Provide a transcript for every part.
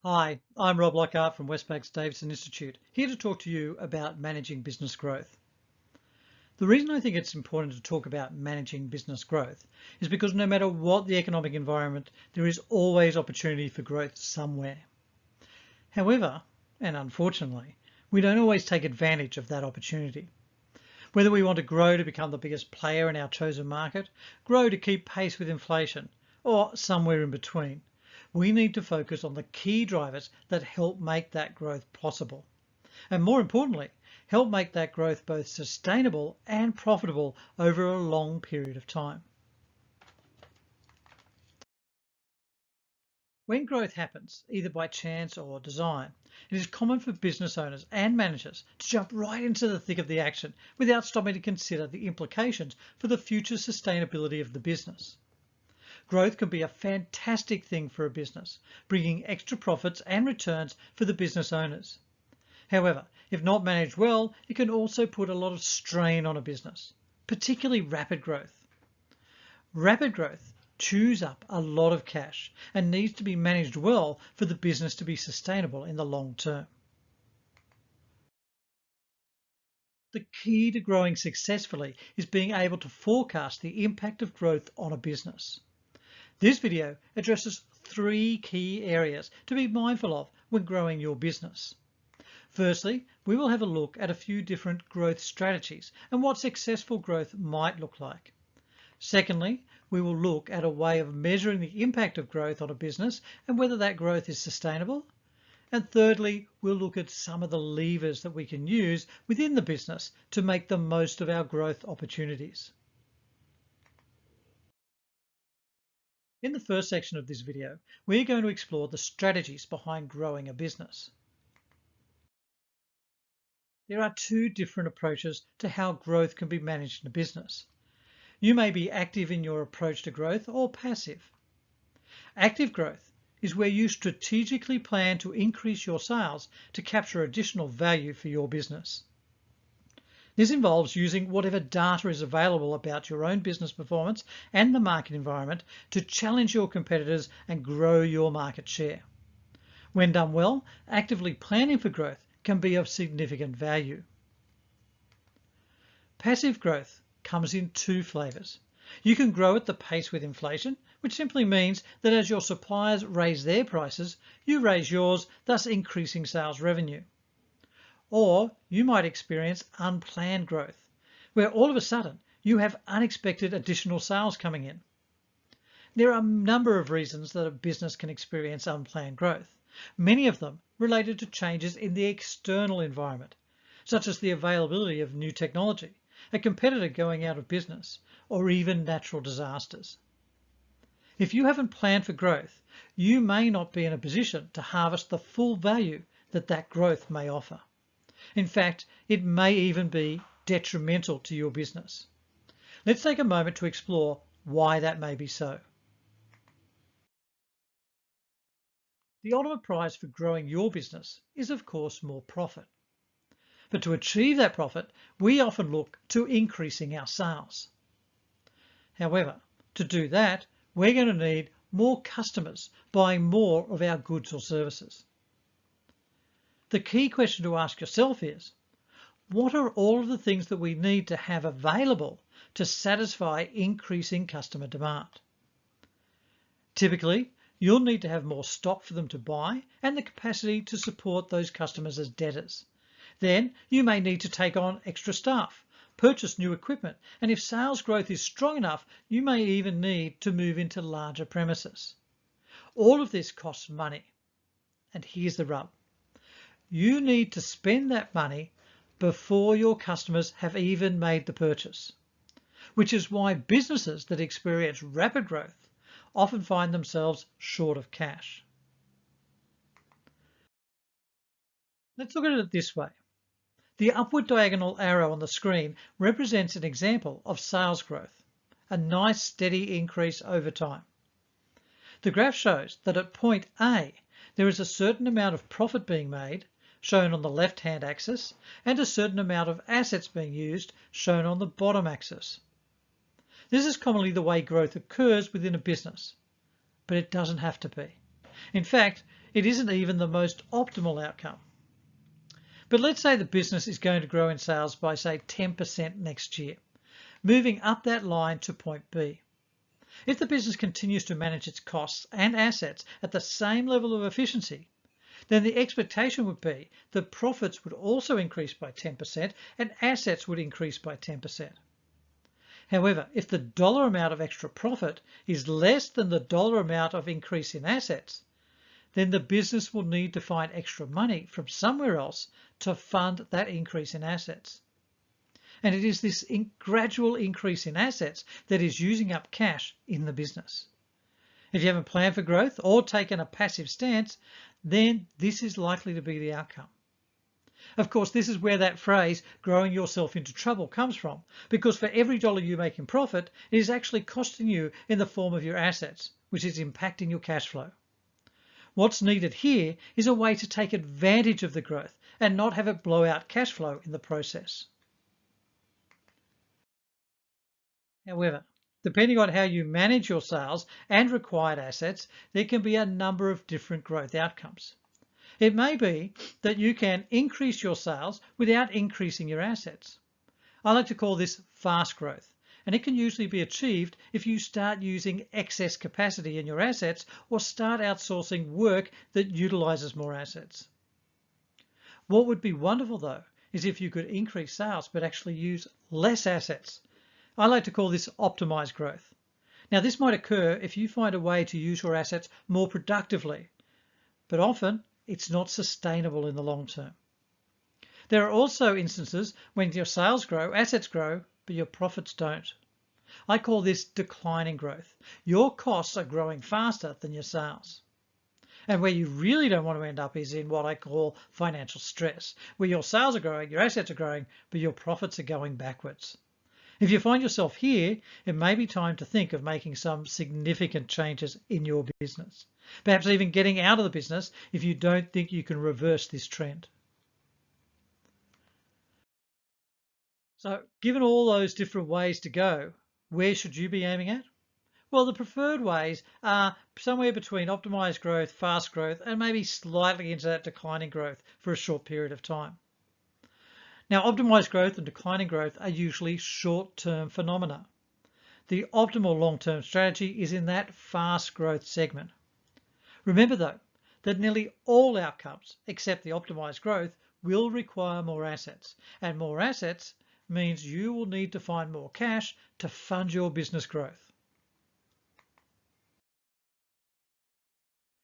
Hi, I'm Rob Lockhart from Westpac's Davidson Institute, here to talk to you about managing business growth. The reason I think it's important to talk about managing business growth is because no matter what the economic environment, there is always opportunity for growth somewhere. However, and unfortunately, we don't always take advantage of that opportunity. Whether we want to grow to become the biggest player in our chosen market, grow to keep pace with inflation, or somewhere in between, we need to focus on the key drivers that help make that growth possible. And more importantly, help make that growth both sustainable and profitable over a long period of time. When growth happens, either by chance or design, it is common for business owners and managers to jump right into the thick of the action without stopping to consider the implications for the future sustainability of the business. Growth can be a fantastic thing for a business, bringing extra profits and returns for the business owners. However, if not managed well, it can also put a lot of strain on a business, particularly rapid growth. Rapid growth chews up a lot of cash and needs to be managed well for the business to be sustainable in the long term. The key to growing successfully is being able to forecast the impact of growth on a business. This video addresses three key areas to be mindful of when growing your business. Firstly, we will have a look at a few different growth strategies and what successful growth might look like. Secondly, we will look at a way of measuring the impact of growth on a business and whether that growth is sustainable. And thirdly, we'll look at some of the levers that we can use within the business to make the most of our growth opportunities. In the first section of this video, we're going to explore the strategies behind growing a business. There are two different approaches to how growth can be managed in a business. You may be active in your approach to growth or passive. Active growth is where you strategically plan to increase your sales to capture additional value for your business. This involves using whatever data is available about your own business performance and the market environment to challenge your competitors and grow your market share. When done well, actively planning for growth can be of significant value. Passive growth comes in two flavors. You can grow at the pace with inflation, which simply means that as your suppliers raise their prices, you raise yours, thus increasing sales revenue. Or you might experience unplanned growth, where all of a sudden you have unexpected additional sales coming in. There are a number of reasons that a business can experience unplanned growth, many of them related to changes in the external environment, such as the availability of new technology, a competitor going out of business, or even natural disasters. If you haven't planned for growth, you may not be in a position to harvest the full value that growth may offer. In fact, it may even be detrimental to your business. Let's take a moment to explore why that may be so. The ultimate prize for growing your business is, of course, more profit. But to achieve that profit, we often look to increasing our sales. However, to do that, we're going to need more customers buying more of our goods or services. The key question to ask yourself is, what are all of the things that we need to have available to satisfy increasing customer demand? Typically, you'll need to have more stock for them to buy and the capacity to support those customers as debtors. Then you may need to take on extra staff, purchase new equipment, and if sales growth is strong enough, you may even need to move into larger premises. All of this costs money. And here's the rub. You need to spend that money before your customers have even made the purchase, which is why businesses that experience rapid growth often find themselves short of cash. Let's look at it this way. The upward diagonal arrow on the screen represents an example of sales growth, a nice steady increase over time. The graph shows that at point A, there is a certain amount of profit being made, shown on the left-hand axis, and a certain amount of assets being used, shown on the bottom axis. This is commonly the way growth occurs within a business, but it doesn't have to be. In fact, it isn't even the most optimal outcome. But let's say the business is going to grow in sales by, say, 10% next year, moving up that line to point B. If the business continues to manage its costs and assets at the same level of efficiency, then the expectation would be that profits would also increase by 10% and assets would increase by 10%. However, if the dollar amount of extra profit is less than the dollar amount of increase in assets, then the business will need to find extra money from somewhere else to fund that increase in assets. And it is this gradual increase in assets that is using up cash in the business. If you haven't planned for growth or taken a passive stance, then this is likely to be the outcome. Of course, this is where that phrase, growing yourself into trouble, comes from, because for every dollar you make in profit, it is actually costing you in the form of your assets, which is impacting your cash flow. What's needed here is a way to take advantage of the growth and not have it blow out cash flow in the process. However, depending on how you manage your sales and required assets, there can be a number of different growth outcomes. It may be that you can increase your sales without increasing your assets. I like to call this fast growth, and it can usually be achieved if you start using excess capacity in your assets or start outsourcing work that utilizes more assets. What would be wonderful though is if you could increase sales but actually use less assets. I like to call this optimized growth. Now this might occur if you find a way to use your assets more productively, but often it's not sustainable in the long term. There are also instances when your sales grow, assets grow, but your profits don't. I call this declining growth. Your costs are growing faster than your sales. And where you really don't want to end up is in what I call financial stress, where your sales are growing, your assets are growing, but your profits are going backwards. If you find yourself here, it may be time to think of making some significant changes in your business. Perhaps even getting out of the business if you don't think you can reverse this trend. So, given all those different ways to go, where should you be aiming at? Well, the preferred ways are somewhere between optimized growth, fast growth, and maybe slightly into that declining growth for a short period of time. Now, optimized growth and declining growth are usually short-term phenomena. The optimal long-term strategy is in that fast growth segment. Remember though, that nearly all outcomes except the optimized growth will require more assets, and more assets means you will need to find more cash to fund your business growth.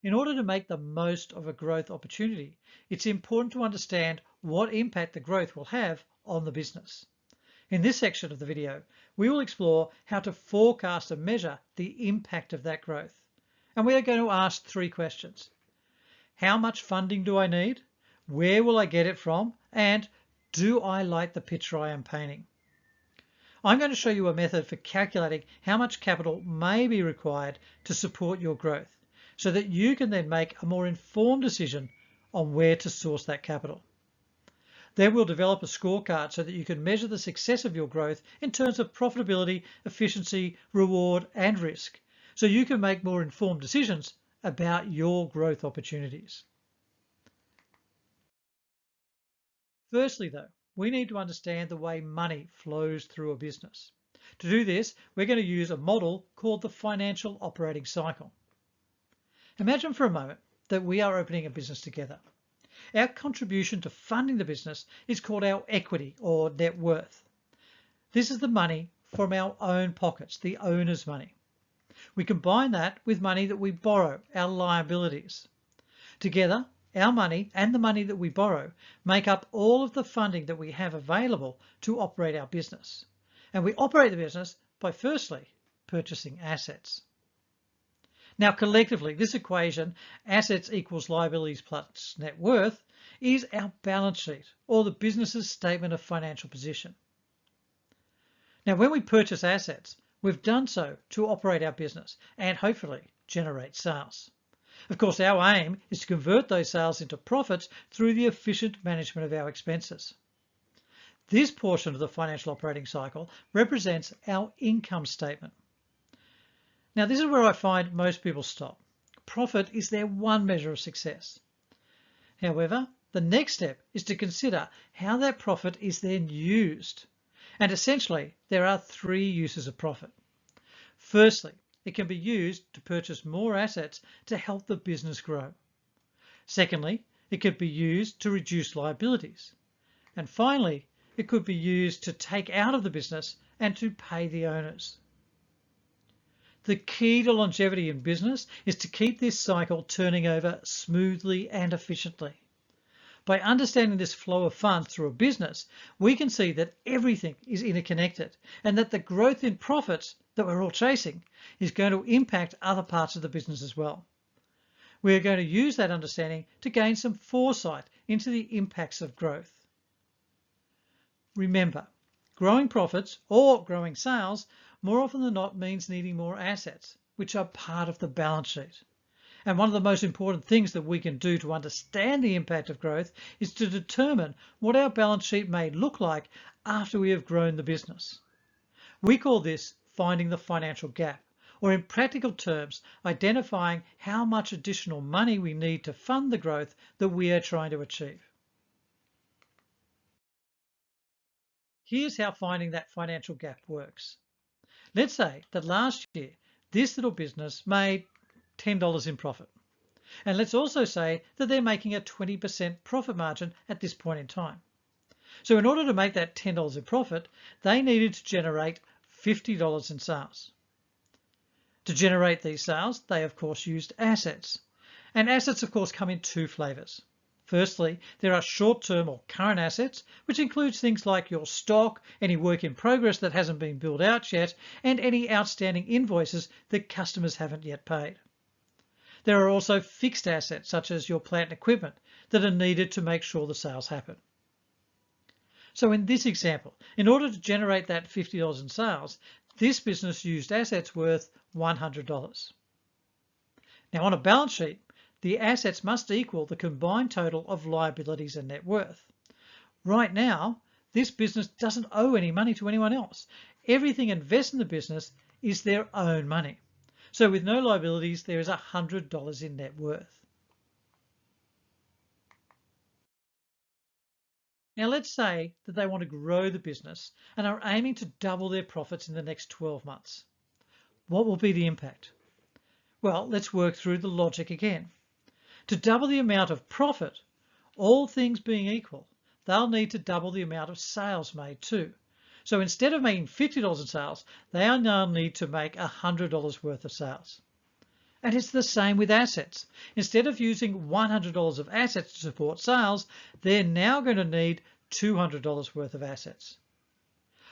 In order to make the most of a growth opportunity, it's important to understand what impact the growth will have on the business. In this section of the video, we will explore how to forecast and measure the impact of that growth. And we are going to ask 3 questions. How much funding do I need? Where will I get it from? And do I like the picture I am painting? I'm going to show you a method for calculating how much capital may be required to support your growth, so that you can then make a more informed decision on where to source that capital. Then we'll develop a scorecard so that you can measure the success of your growth in terms of profitability, efficiency, reward, and risk, so you can make more informed decisions about your growth opportunities. Firstly, though, we need to understand the way money flows through a business. To do this, we're going to use a model called the financial operating cycle. Imagine for a moment that we are opening a business together. Our contribution to funding the business is called our equity or net worth. This is the money from our own pockets, the owner's money. We combine that with money that we borrow, our liabilities. Together, our money and the money that we borrow make up all of the funding that we have available to operate our business. And we operate the business by firstly purchasing assets. Now, collectively, this equation, assets equals liabilities plus net worth, is our balance sheet, or the business's statement of financial position. Now, when we purchase assets, we've done so to operate our business and hopefully generate sales. Of course, our aim is to convert those sales into profits through the efficient management of our expenses. This portion of the financial operating cycle represents our income statement. Now, this is where I find most people stop. profit is their one measure of success. However, the next step is to consider how that profit is then used. And essentially, there are three uses of profit. Firstly, it can be used to purchase more assets to help the business grow. Secondly, it could be used to reduce liabilities. And finally, it could be used to take out of the business and to pay the owners. The key to longevity in business is to keep this cycle turning over smoothly and efficiently. By understanding this flow of funds through a business, we can see that everything is interconnected and that the growth in profits that we're all chasing is going to impact other parts of the business as well. We are going to use that understanding to gain some foresight into the impacts of growth. Remember, growing profits or growing sales more often than not means needing more assets, which are part of the balance sheet. And one of the most important things that we can do to understand the impact of growth is to determine what our balance sheet may look like after we have grown the business. We call this finding the financial gap, or in practical terms, identifying how much additional money we need to fund the growth that we are trying to achieve. Here's how finding that financial gap works. Let's say that last year, this little business made $10 in profit. And let's also say that they're making a 20% profit margin at this point in time. So in order to make that $10 in profit, they needed to generate $50 in sales. To generate these sales, they of course used assets. And assets of course come in two flavors. Firstly, there are short-term or current assets, which includes things like your stock, any work in progress that hasn't been billed out yet, and any outstanding invoices that customers haven't yet paid. There are also fixed assets, such as your plant and equipment, that are needed to make sure the sales happen. So in this example, in order to generate that $50 in sales, this business used assets worth $100. Now on a balance sheet, the assets must equal the combined total of liabilities and net worth. Right now, this business doesn't owe any money to anyone else. Everything invested in the business is their own money. So with no liabilities, there is $100 in net worth. Now let's say that they want to grow the business and are aiming to double their profits in the next 12 months. What will be the impact? Well, let's work through the logic again. To double the amount of profit, all things being equal, they'll need to double the amount of sales made too. So instead of making $50 in sales, they now need to make $100 worth of sales. And it's the same with assets. Instead of using $100 of assets to support sales, they're now going to need $200 worth of assets.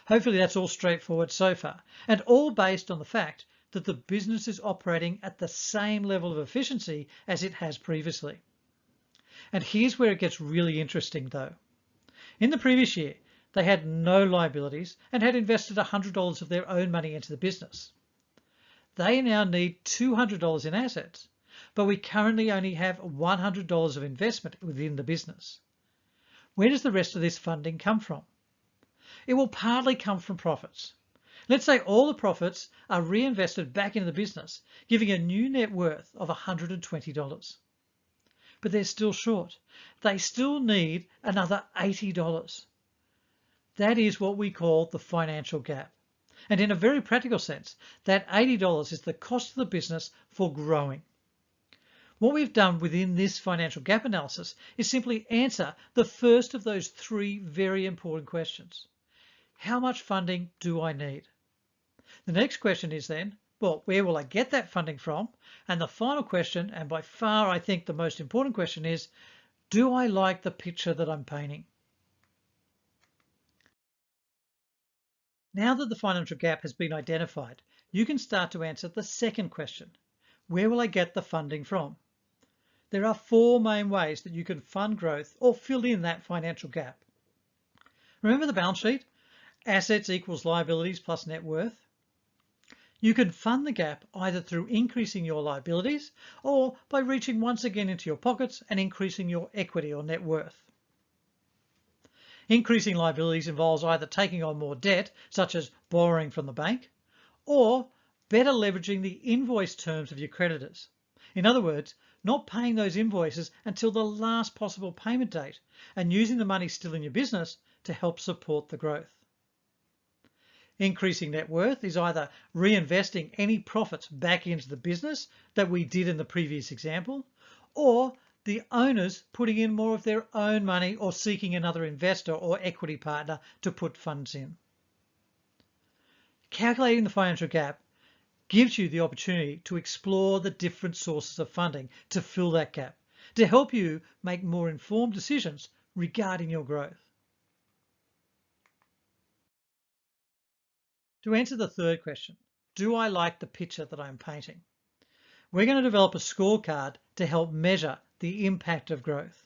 Hopefully that's all straightforward so far, and all based on the fact that the business is operating at the same level of efficiency as it has previously. And here's where it gets really interesting though. In the previous year, they had no liabilities and had invested $100 of their own money into the business. They now need $200 in assets, but we currently only have $100 of investment within the business. Where does the rest of this funding come from? It will partly come from profits. Let's say all the profits are reinvested back into the business, giving a new net worth of $120. But they're still short. They still need another $80. That is what we call the financial gap. And in a very practical sense, that $80 is the cost of the business for growing. What we've done within this financial gap analysis is simply answer the first of those three very important questions. How much funding do I need? The next question is then, well, where will I get that funding from? And the final question, and by far I think the most important question is, do I like the picture that I'm painting? Now that the financial gap has been identified, you can start to answer the second question. Where will I get the funding from? There are four main ways that you can fund growth or fill in that financial gap. Remember the balance sheet? Assets equals liabilities plus net worth. You can fund the gap either through increasing your liabilities or by reaching once again into your pockets and increasing your equity or net worth. Increasing liabilities involves either taking on more debt, such as borrowing from the bank, or better leveraging the invoice terms of your creditors. In other words, not paying those invoices until the last possible payment date and using the money still in your business to help support the growth. Increasing net worth is either reinvesting any profits back into the business that we did in the previous example, or the owners putting in more of their own money or seeking another investor or equity partner to put funds in. Calculating the financial gap gives you the opportunity to explore the different sources of funding to fill that gap, to help you make more informed decisions regarding your growth. To answer the third question, do I like the picture that I'm painting? We're going to develop a scorecard to help measure the impact of growth.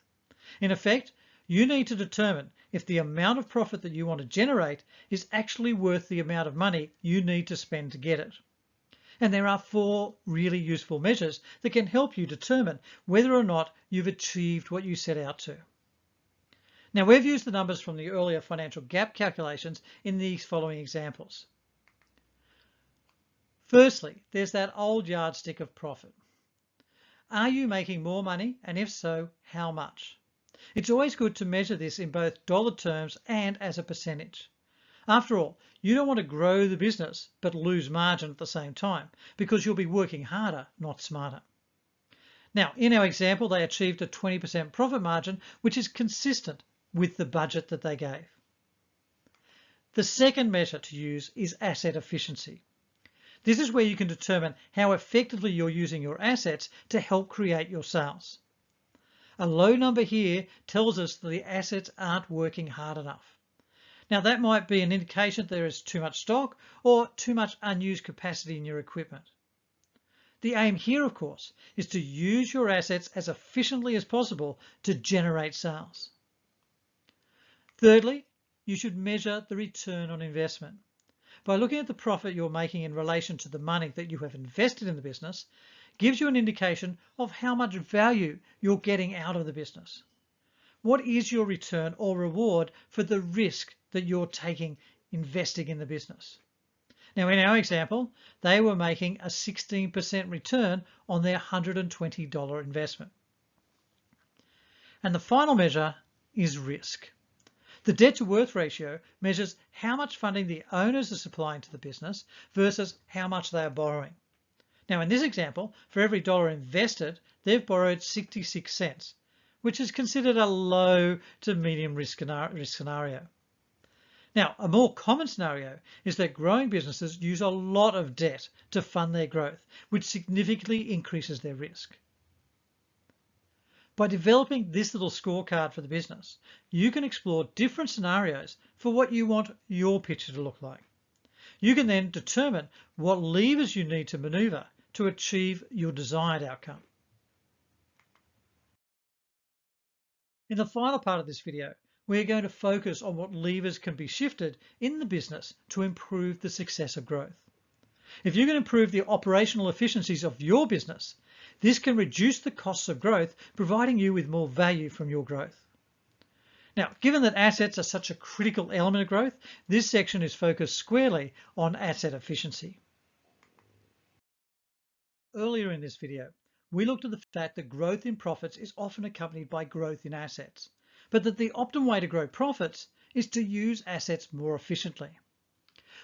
In effect, you need to determine if the amount of profit that you want to generate is actually worth the amount of money you need to spend to get it. And there are 4 really useful measures that can help you determine whether or not you've achieved what you set out to. Now, we've used the numbers from the earlier financial gap calculations in these following examples. Firstly, there's that old yardstick of profit. Are you making more money? And if so, how much? It's always good to measure this in both dollar terms and as a percentage. After all, you don't want to grow the business but lose margin at the same time, because you'll be working harder, not smarter. Now, in our example, they achieved a 20% profit margin, which is consistent with the budget that they gave. The second measure to use is asset efficiency. This is where you can determine how effectively you're using your assets to help create your sales. A low number here tells us that the assets aren't working hard enough. Now, that might be an indication that there is too much stock or too much unused capacity in your equipment. The aim here, of course, is to use your assets as efficiently as possible to generate sales. Thirdly, you should measure the return on investment. By looking at the profit you're making in relation to the money that you have invested in the business, gives you an indication of how much value you're getting out of the business. What is your return or reward for the risk that you're taking investing in the business? Now, in our example, they were making a 16% return on their $120 investment. And the final measure is risk. The debt to worth ratio measures how much funding the owners are supplying to the business versus how much they are borrowing. Now, in this example, for every dollar invested, they've borrowed 66 cents, which is considered a low to medium risk scenario. Now, a more common scenario is that growing businesses use a lot of debt to fund their growth, which significantly increases their risk. By developing this little scorecard for the business, you can explore different scenarios for what you want your picture to look like. You can then determine what levers you need to maneuver to achieve your desired outcome. In the final part of this video, we're going to focus on what levers can be shifted in the business to improve the success of growth. If you can improve the operational efficiencies of your business, this can reduce the costs of growth, providing you with more value from your growth. Now, given that assets are such a critical element of growth, this section is focused squarely on asset efficiency. Earlier in this video, we looked at the fact that growth in profits is often accompanied by growth in assets, but that the optimum way to grow profits is to use assets more efficiently.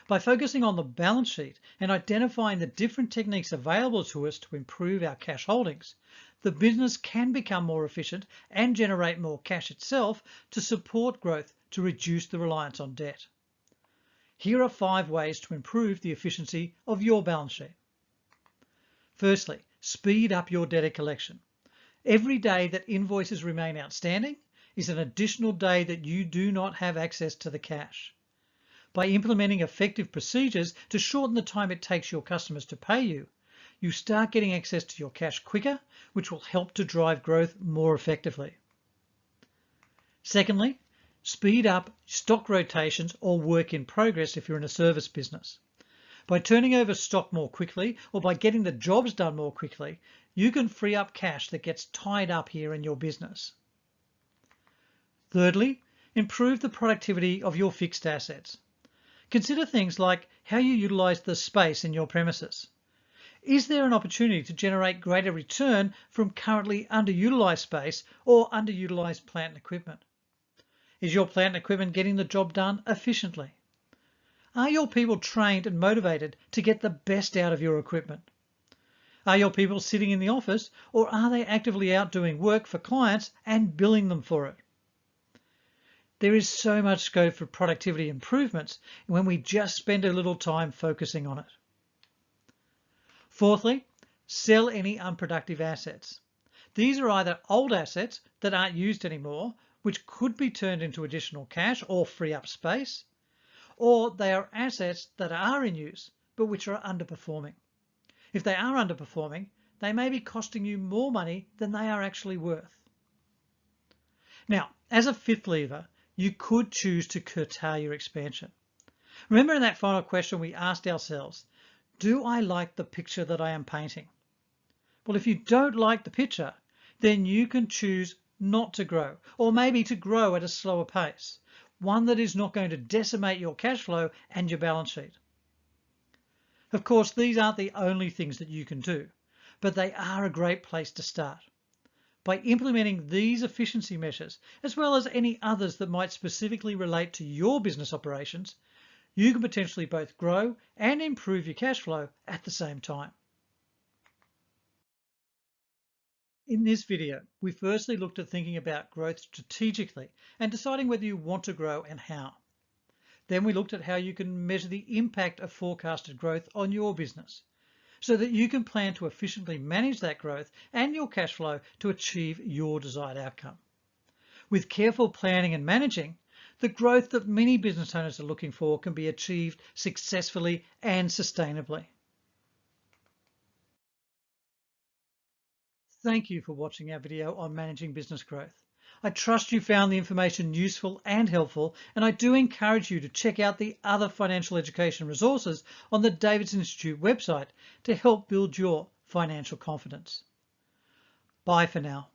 By focusing on the balance sheet and identifying the different techniques available to us to improve our cash holdings, the business can become more efficient and generate more cash itself to support growth to reduce the reliance on debt. Here are 5 ways to improve the efficiency of your balance sheet. Firstly, speed up your debtor collection. Every day that invoices remain outstanding is an additional day that you do not have access to the cash. By implementing effective procedures to shorten the time it takes your customers to pay you, you start getting access to your cash quicker, which will help to drive growth more effectively. Secondly, speed up stock rotations or work in progress if you're in a service business. By turning over stock more quickly or by getting the jobs done more quickly, you can free up cash that gets tied up here in your business. Thirdly, improve the productivity of your fixed assets. Consider things like how you utilize the space in your premises. Is there an opportunity to generate greater return from currently underutilized space or underutilized plant and equipment? Is your plant and equipment getting the job done efficiently? Are your people trained and motivated to get the best out of your equipment? Are your people sitting in the office, or are they actively out doing work for clients and billing them for it? There is so much scope for productivity improvements when we just spend a little time focusing on it. Fourthly, sell any unproductive assets. These are either old assets that aren't used anymore, which could be turned into additional cash or free up space, or they are assets that are in use, but which are underperforming. If they are underperforming, they may be costing you more money than they are actually worth. Now, as a fifth lever, you could choose to curtail your expansion. Remember in that final question we asked ourselves, do I like the picture that I am painting? Well, if you don't like the picture, then you can choose not to grow, or maybe to grow at a slower pace, one that is not going to decimate your cash flow and your balance sheet. Of course, these aren't the only things that you can do, but they are a great place to start. By implementing these efficiency measures, as well as any others that might specifically relate to your business operations, you can potentially both grow and improve your cash flow at the same time. In this video, we firstly looked at thinking about growth strategically and deciding whether you want to grow and how. Then we looked at how you can measure the impact of forecasted growth on your business so that you can plan to efficiently manage that growth and your cash flow to achieve your desired outcome. With careful planning and managing, the growth that many business owners are looking for can be achieved successfully and sustainably. Thank you for watching our video on managing business growth. I trust you found the information useful and helpful, and I do encourage you to check out the other financial education resources on the Davidson Institute website to help build your financial confidence. Bye for now.